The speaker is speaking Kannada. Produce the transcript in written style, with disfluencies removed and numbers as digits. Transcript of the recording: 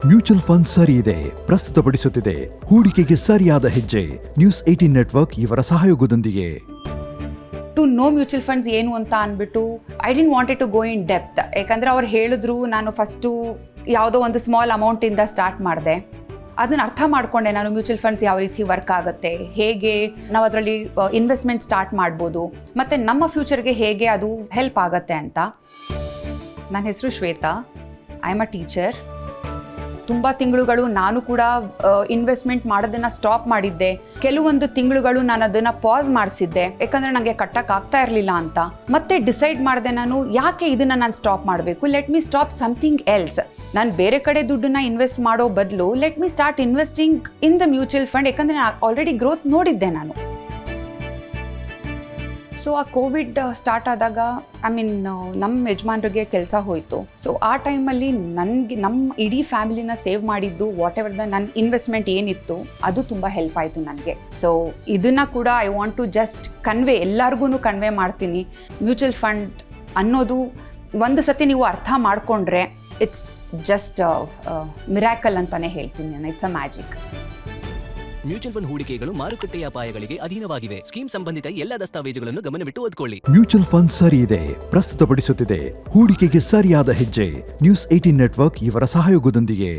ಮ್ಯೂಚುವಲ್ ಫಂಡ್ ಸರಿ ಇದೆ ಪ್ರಸ್ತುತಪಡಿಸುತ್ತಿದೆ ಹೂಡಿಕೆಗೆ ಸರಿಯಾದ ಹೆಜ್ಜೆ. ನ್ಯೂಸ್ 18 ನೆಟ್ವರ್ಕ್ ಇವರ ಸಹಯೋಗದೊಂದಿಗೆ. ಟು ನೋ ಮ್ಯೂಚುವಲ್ ಫಂಡ್ಸ್ ಏನು ಅಂತ ಅಂದ್ಬಿಟ್ಟು I didn't wanted to go in depth. ಯಾಕಂದರೆ ಅವ್ರು ಹೇಳಿದ್ರು, ನಾನು ಫಸ್ಟು ಯಾವುದೋ ಒಂದು ಸ್ಮಾಲ್ ಅಮೌಂಟಿಂದ ಸ್ಟಾರ್ಟ್ ಮಾಡಿದೆ. ಅದನ್ನು ಅರ್ಥ ಮಾಡಿಕೊಂಡೆ ನಾನು ಮ್ಯೂಚುವಲ್ ಫಂಡ್ಸ್ ಯಾವ ರೀತಿ ವರ್ಕ್ ಆಗುತ್ತೆ, ಹೇಗೆ ನಾವು ಅದರಲ್ಲಿ ಇನ್ವೆಸ್ಟ್ಮೆಂಟ್ ಸ್ಟಾರ್ಟ್ ಮಾಡ್ಬೋದು, ಮತ್ತು ನಮ್ಮ ಫ್ಯೂಚರ್ಗೆ ಹೇಗೆ ಅದು ಹೆಲ್ಪ್ ಆಗುತ್ತೆ ಅಂತ. ನನ್ನ ಹೆಸರು Shweta, I am a teacher. ತುಂಬ ತಿಂಗಳುಗಳು ನಾನು ಕೂಡ ಇನ್ವೆಸ್ಟ್ಮೆಂಟ್ ಮಾಡೋದನ್ನು ಸ್ಟಾಪ್ ಮಾಡಿದ್ದೆ. ಕೆಲವೊಂದು ತಿಂಗಳುಗಳು ನಾನು ಅದನ್ನು ಪಾಸ್ ಮಾಡಿಸಿದ್ದೆ, ಯಾಕಂದರೆ ನನಗೆ ಕಟ್ಟೋಕ್ಕಾಗ್ತಾ ಇರಲಿಲ್ಲ ಅಂತ. ಮತ್ತೆ ಡಿಸೈಡ್ ಮಾಡಿದೆ, ನಾನು ಯಾಕೆ ಇದನ್ನು ನಾನು ಸ್ಟಾಪ್ ಮಾಡಬೇಕು, let me stop something else. ನಾನು ಬೇರೆ ಕಡೆ ದುಡ್ಡನ್ನ ಇನ್ವೆಸ್ಟ್ ಮಾಡೋ ಬದಲು let me start investing in the mutual fund, ಯಾಕಂದರೆ ನಾನು ಆಲ್ರೆಡಿ ಗ್ರೋತ್ ನೋಡಿದ್ದೆ ನಾನು. ಸೊ ಆ ಕೋವಿಡ್ ಸ್ಟಾರ್ಟ್ ಆದಾಗ ನಮ್ಮ ಯಜಮಾನ್ರಿಗೆ ಕೆಲಸ ಹೋಯಿತು. ಸೊ ಆ ಟೈಮಲ್ಲಿ ನಮ್ಮ ಇಡೀ ಫ್ಯಾಮಿಲಿನ ಸೇವ್ ಮಾಡಿದ್ದು ವಾಟ್ ಎವರ್ ನನ್ನ ಇನ್ವೆಸ್ಟ್ಮೆಂಟ್ ಏನಿತ್ತು ಅದು ತುಂಬ ಹೆಲ್ಪ್ ಆಯಿತು ನನಗೆ. ಸೊ ಇದನ್ನು ಕೂಡ ಐ ವಾಂಟ್ ಟು ಜಸ್ಟ್ ಎಲ್ಲರಿಗೂ ಕನ್ವೆ ಮಾಡ್ತೀನಿ. ಮ್ಯೂಚುವಲ್ ಫಂಡ್ ಅನ್ನೋದು ಒಂದು ಸತಿ ನೀವು ಅರ್ಥ ಮಾಡಿಕೊಂಡ್ರೆ ಇಟ್ಸ್ ಜಸ್ಟ್ ಮಿರಾಕಲ್ ಅಂತಲೇ ಹೇಳ್ತೀನಿ ನಾನು. It's a magic. Mutual fund ಹೂಡಿಕೆಗಳು ಮಾರುಕಟ್ಟೆಯ ಅಪಾಯಗಳಿಗೆ ಅಧೀನವಾಗಿವೆ. ಸ್ಕೀಮ್ ಸಂಬಂಧಿತ ಎಲ್ಲ ದಸ್ತಾವೇಜುಗಳನ್ನು ಗಮನವಿಟ್ಟು ಓದಿಕೊಳ್ಳಿ. ಮ್ಯೂಚುವಲ್ ಫಂಡ್ ಸರಿ ಇದೆ ಪ್ರಸ್ತುತಪಡಿಸುತ್ತಿದೆ ಹೂಡಿಕೆಗೆ ಸರಿಯಾದ ಹೆಜ್ಜೆ. ನ್ಯೂಸ್ 18 ನೆಟ್ವರ್ಕ್ ಇವರ ಸಹಯೋಗದೊಂದಿಗೆ.